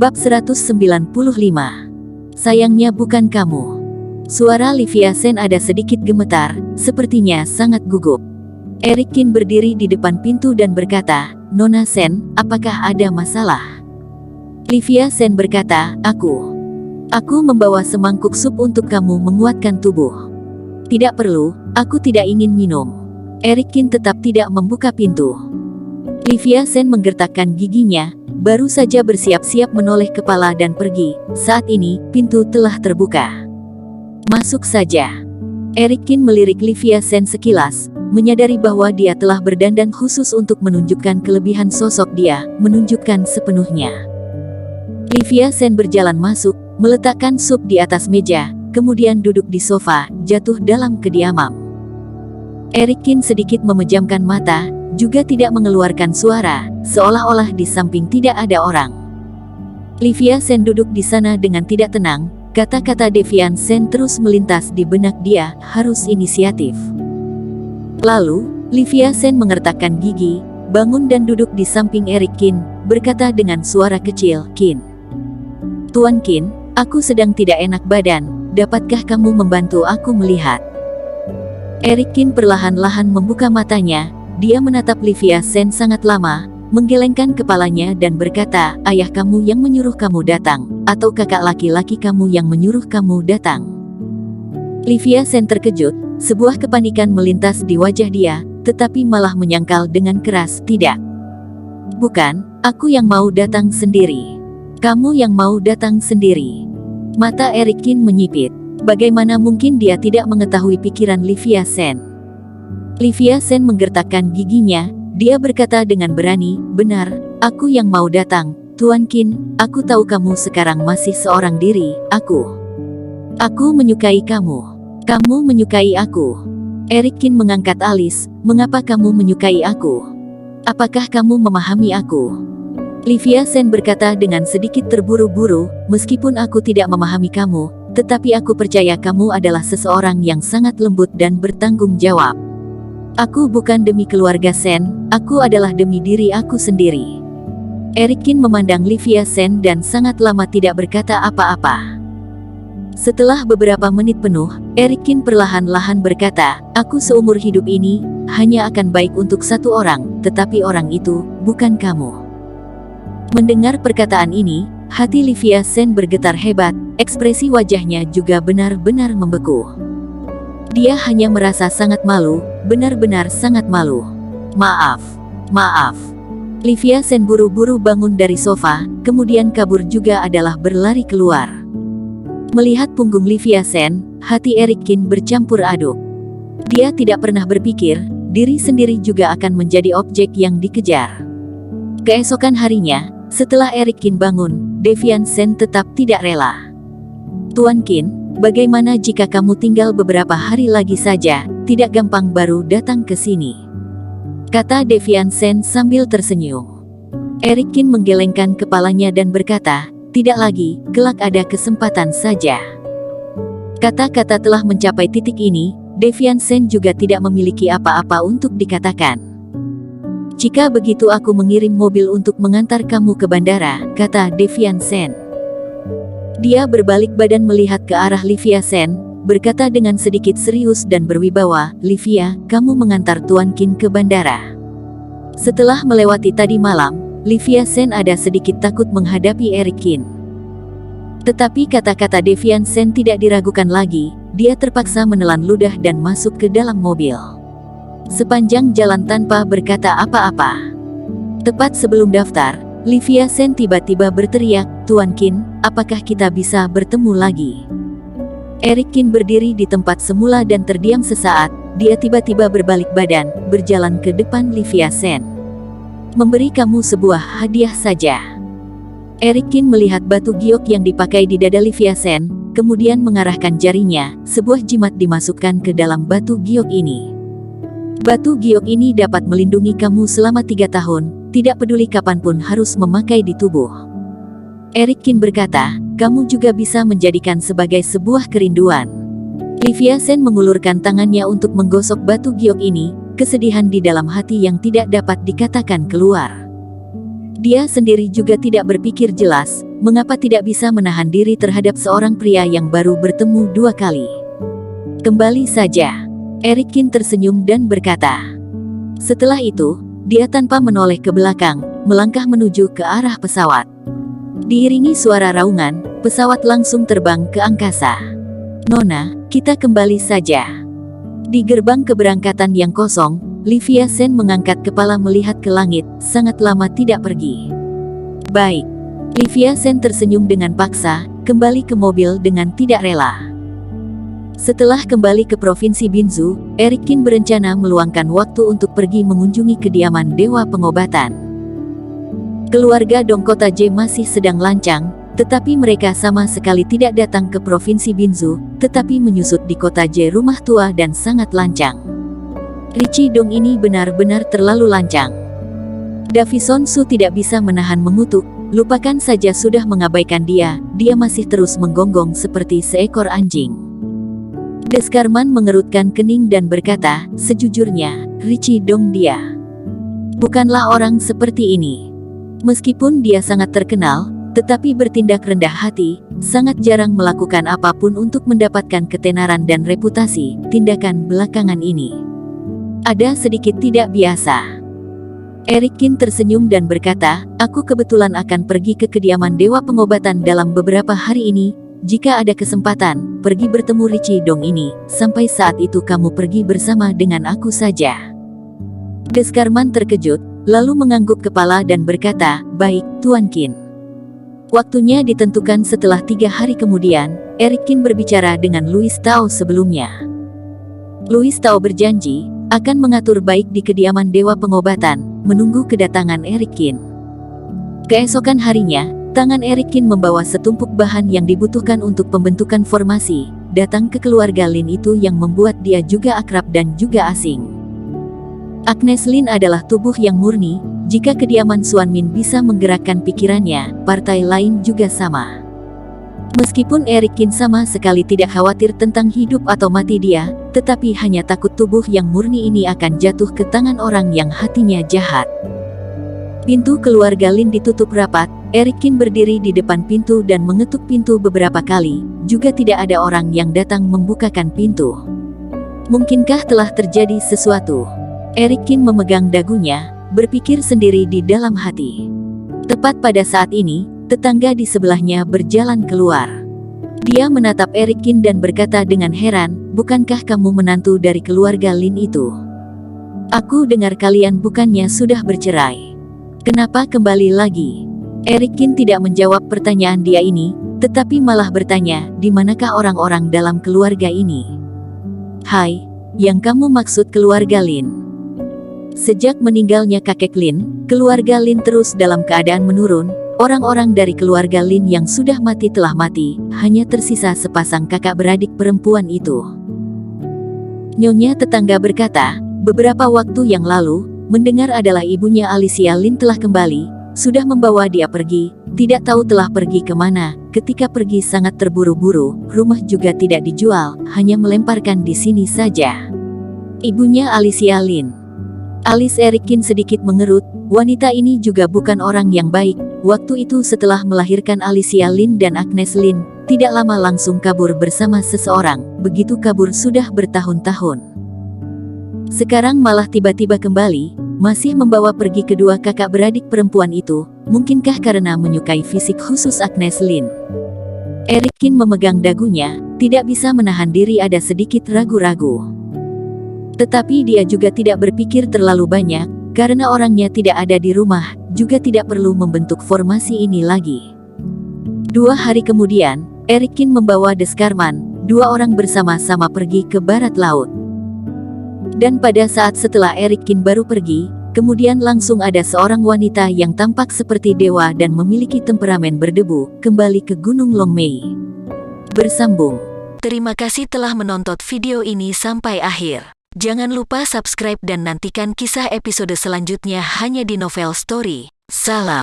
Bab 195. Sayangnya bukan kamu. Suara Livia Sen ada sedikit gemetar, sepertinya sangat gugup. Eric Kin berdiri di depan pintu dan berkata, "Nona Sen, apakah ada masalah?" Livia Sen berkata, Aku membawa semangkuk sup untuk kamu menguatkan tubuh." "Tidak perlu, aku tidak ingin minum." Eric Kin tetap tidak membuka pintu. Livia Sen menggertakkan giginya, baru saja bersiap-siap menoleh kepala dan pergi. Saat ini, pintu telah terbuka. "Masuk saja." Eric Kin melirik Livia Sen sekilas, menyadari bahwa dia telah berdandan khusus untuk menunjukkan kelebihan sosok dia, menunjukkan sepenuhnya. Livia Sen berjalan masuk, meletakkan sup di atas meja, kemudian duduk di sofa, jatuh dalam kediaman. Eric Kin sedikit memejamkan mata, juga tidak mengeluarkan suara, seolah-olah di samping tidak ada orang. Livia Sen duduk di sana dengan tidak tenang, kata-kata Devian Sen terus melintas di benak dia, harus inisiatif. Lalu, Livia Sen mengertakkan gigi, bangun dan duduk di samping Eric Kin, berkata dengan suara kecil, "Kin. Tuan Kin, aku sedang tidak enak badan, dapatkah kamu membantu aku melihat?" Eric Kin perlahan-lahan membuka matanya. Dia menatap Livia Sen sangat lama, menggelengkan kepalanya dan berkata, "Ayah kamu yang menyuruh kamu datang, atau kakak laki-laki kamu yang menyuruh kamu datang?" Livia Sen terkejut, sebuah kepanikan melintas di wajah dia, tetapi malah menyangkal dengan keras, "Tidak. Bukan, aku yang mau datang sendiri. Kamu yang mau datang sendiri." Mata Eric Kin menyipit. Bagaimana mungkin dia tidak mengetahui pikiran Livia Sen? Livia Sen menggertakkan giginya, dia berkata dengan berani, "Benar, aku yang mau datang, Tuan Kin, aku tahu kamu sekarang masih seorang diri, Aku menyukai kamu. Kamu menyukai aku." Eric Kin mengangkat alis, "Mengapa kamu menyukai aku? Apakah kamu memahami aku?" Livia Sen berkata dengan sedikit terburu-buru, "Meskipun aku tidak memahami kamu, tetapi aku percaya kamu adalah seseorang yang sangat lembut dan bertanggung jawab. Aku bukan demi keluarga Sen, aku adalah demi diri aku sendiri." Eric Kin memandang Livia Sen dan sangat lama tidak berkata apa-apa. Setelah beberapa menit penuh, Eric Kin perlahan-lahan berkata, "Aku seumur hidup ini, hanya akan baik untuk satu orang, tetapi orang itu, bukan kamu." Mendengar perkataan ini, hati Livia Sen bergetar hebat, ekspresi wajahnya juga benar-benar membeku. Dia hanya merasa sangat malu, benar-benar sangat malu. Maaf. Livia Sen buru-buru bangun dari sofa, kemudian kabur juga adalah berlari keluar. Melihat punggung Livia Sen, hati Eric Kin bercampur aduk. Dia tidak pernah berpikir, diri sendiri juga akan menjadi objek yang dikejar. Keesokan harinya, setelah Eric Kin bangun, Devian Sen tetap tidak rela. "Tuan Kin, bagaimana jika kamu tinggal beberapa hari lagi saja, tidak gampang baru datang ke sini?" kata Devian Sen sambil tersenyum. Eric Kin menggelengkan kepalanya dan berkata, "Tidak lagi, kelak ada kesempatan saja." Kata-kata telah mencapai titik ini, Devian Sen juga tidak memiliki apa-apa untuk dikatakan. "Jika begitu aku mengirim mobil untuk mengantar kamu ke bandara," kata Devian Sen. Dia berbalik badan melihat ke arah Livia Sen, berkata dengan sedikit serius dan berwibawa, "Livia, kamu mengantar Tuan Kin ke bandara." Setelah melewati tadi malam, Livia Sen ada sedikit takut menghadapi Eric Kin. Tetapi kata-kata Devian Sen tidak diragukan lagi, dia terpaksa menelan ludah dan masuk ke dalam mobil. Sepanjang jalan tanpa berkata apa-apa. Tepat sebelum daftar, Livia Sen tiba-tiba berteriak, "Tuan Kin, apakah kita bisa bertemu lagi?" Eric Kin berdiri di tempat semula dan terdiam sesaat, dia tiba-tiba berbalik badan, berjalan ke depan Livia Sen. "Memberi kamu sebuah hadiah saja." Eric Kin melihat batu giok yang dipakai di dada Livia Sen, kemudian mengarahkan jarinya, sebuah jimat dimasukkan ke dalam batu giok ini. "Batu giok ini dapat melindungi kamu selama 3 tahun, tidak peduli kapanpun harus memakai di tubuh." Eric Kin berkata, "Kamu juga bisa menjadikan sebagai sebuah kerinduan." Livia Sen mengulurkan tangannya untuk menggosok batu giok ini, kesedihan di dalam hati yang tidak dapat dikatakan keluar. Dia sendiri juga tidak berpikir jelas, mengapa tidak bisa menahan diri terhadap seorang pria yang baru bertemu 2 kali. Kembali saja. Eric Kin tersenyum dan berkata. Setelah itu, dia tanpa menoleh ke belakang, melangkah menuju ke arah pesawat. Diiringi suara raungan, pesawat langsung terbang ke angkasa. Nona, kita kembali saja. Di gerbang keberangkatan yang kosong, Livia Sen mengangkat kepala melihat ke langit, sangat lama tidak pergi. Baik. Livia Sen tersenyum dengan paksa, kembali ke mobil dengan tidak rela. Setelah kembali ke Provinsi Binzu, Eric Kin berencana meluangkan waktu untuk pergi mengunjungi kediaman Dewa Pengobatan. Keluarga Dong Kota J masih sedang lancang, tetapi mereka sama sekali tidak datang ke Provinsi Binzu, tetapi menyusut di Kota J rumah tua dan sangat lancang. Richie Dong ini benar-benar terlalu lancang. Davison Su tidak bisa menahan mengutuk, lupakan saja sudah mengabaikan dia masih terus menggonggong seperti seekor anjing. Deskarman mengerutkan kening dan berkata, sejujurnya, Richie Dong dia bukanlah orang seperti ini. Meskipun dia sangat terkenal, tetapi bertindak rendah hati, sangat jarang melakukan apapun untuk mendapatkan ketenaran dan reputasi. Tindakan belakangan ini ada sedikit tidak biasa. Eric Kin tersenyum dan berkata, aku kebetulan akan pergi ke kediaman Dewa Pengobatan dalam beberapa hari ini. Jika ada kesempatan, pergi bertemu Richie Dong ini. Sampai saat itu kamu pergi bersama dengan aku saja. Deskarman terkejut, lalu mengangguk kepala dan berkata, baik, Tuan Kin. Waktunya ditentukan setelah 3 hari kemudian, Eric Kin berbicara dengan Louis Tao sebelumnya. Louis Tao berjanji akan mengatur baik di kediaman Dewa Pengobatan, menunggu kedatangan Eric Kin. Keesokan harinya, tangan Eric Kin membawa setumpuk bahan yang dibutuhkan untuk pembentukan formasi, datang ke keluarga Lin itu yang membuat dia juga akrab dan juga asing. Agnes Lin adalah tubuh yang murni, jika kediaman Suan Min bisa menggerakkan pikirannya, partai lain juga sama. Meskipun Eric Kin sama sekali tidak khawatir tentang hidup atau mati dia, tetapi hanya takut tubuh yang murni ini akan jatuh ke tangan orang yang hatinya jahat. Pintu keluarga Lin ditutup rapat, Eric Kin berdiri di depan pintu dan mengetuk pintu beberapa kali, juga tidak ada orang yang datang membukakan pintu. Mungkinkah telah terjadi sesuatu? Eric Kin memegang dagunya, berpikir sendiri di dalam hati. Tepat pada saat ini, tetangga di sebelahnya berjalan keluar. Dia menatap Eric Kin dan berkata dengan heran, bukankah kamu menantu dari keluarga Lin itu? Aku dengar kalian bukannya sudah bercerai. Kenapa kembali lagi? Eric Kin tidak menjawab pertanyaan dia ini, tetapi malah bertanya, di manakah orang-orang dalam keluarga ini? Hai, yang kamu maksud keluarga Lin? Sejak meninggalnya kakek Lin, keluarga Lin terus dalam keadaan menurun. Orang-orang dari keluarga Lin yang sudah mati telah mati, hanya tersisa sepasang kakak beradik perempuan itu. Nyonya tetangga berkata, beberapa waktu yang lalu, mendengar adalah ibunya Alicia Lin telah kembali, sudah membawa dia pergi, tidak tahu telah pergi kemana. Ketika pergi sangat terburu-buru, rumah juga tidak dijual, hanya melemparkan di sini saja. Ibunya Alicia Lin. Alis Eric Kin sedikit mengerut, wanita ini juga bukan orang yang baik. Waktu itu setelah melahirkan Alicia Lin dan Agnes Lin, tidak lama langsung kabur bersama seseorang, begitu kabur sudah bertahun-tahun. Sekarang malah tiba-tiba kembali, masih membawa pergi kedua kakak beradik perempuan itu, mungkinkah karena menyukai fisik khusus Agnes Lin? Eric Kin memegang dagunya, tidak bisa menahan diri ada sedikit ragu-ragu. Tetapi dia juga tidak berpikir terlalu banyak, karena orangnya tidak ada di rumah, juga tidak perlu membentuk formasi ini lagi. 2 hari kemudian, Eric Kin membawa Deskarman, 2 orang bersama-sama pergi ke barat laut. Dan pada saat setelah Eric Kin baru pergi, kemudian langsung ada seorang wanita yang tampak seperti dewa dan memiliki temperamen berdebu, kembali ke Gunung Longmei. Bersambung. Terima kasih telah menonton video ini sampai akhir. Jangan lupa subscribe dan nantikan kisah episode selanjutnya hanya di Novel Story. Salam.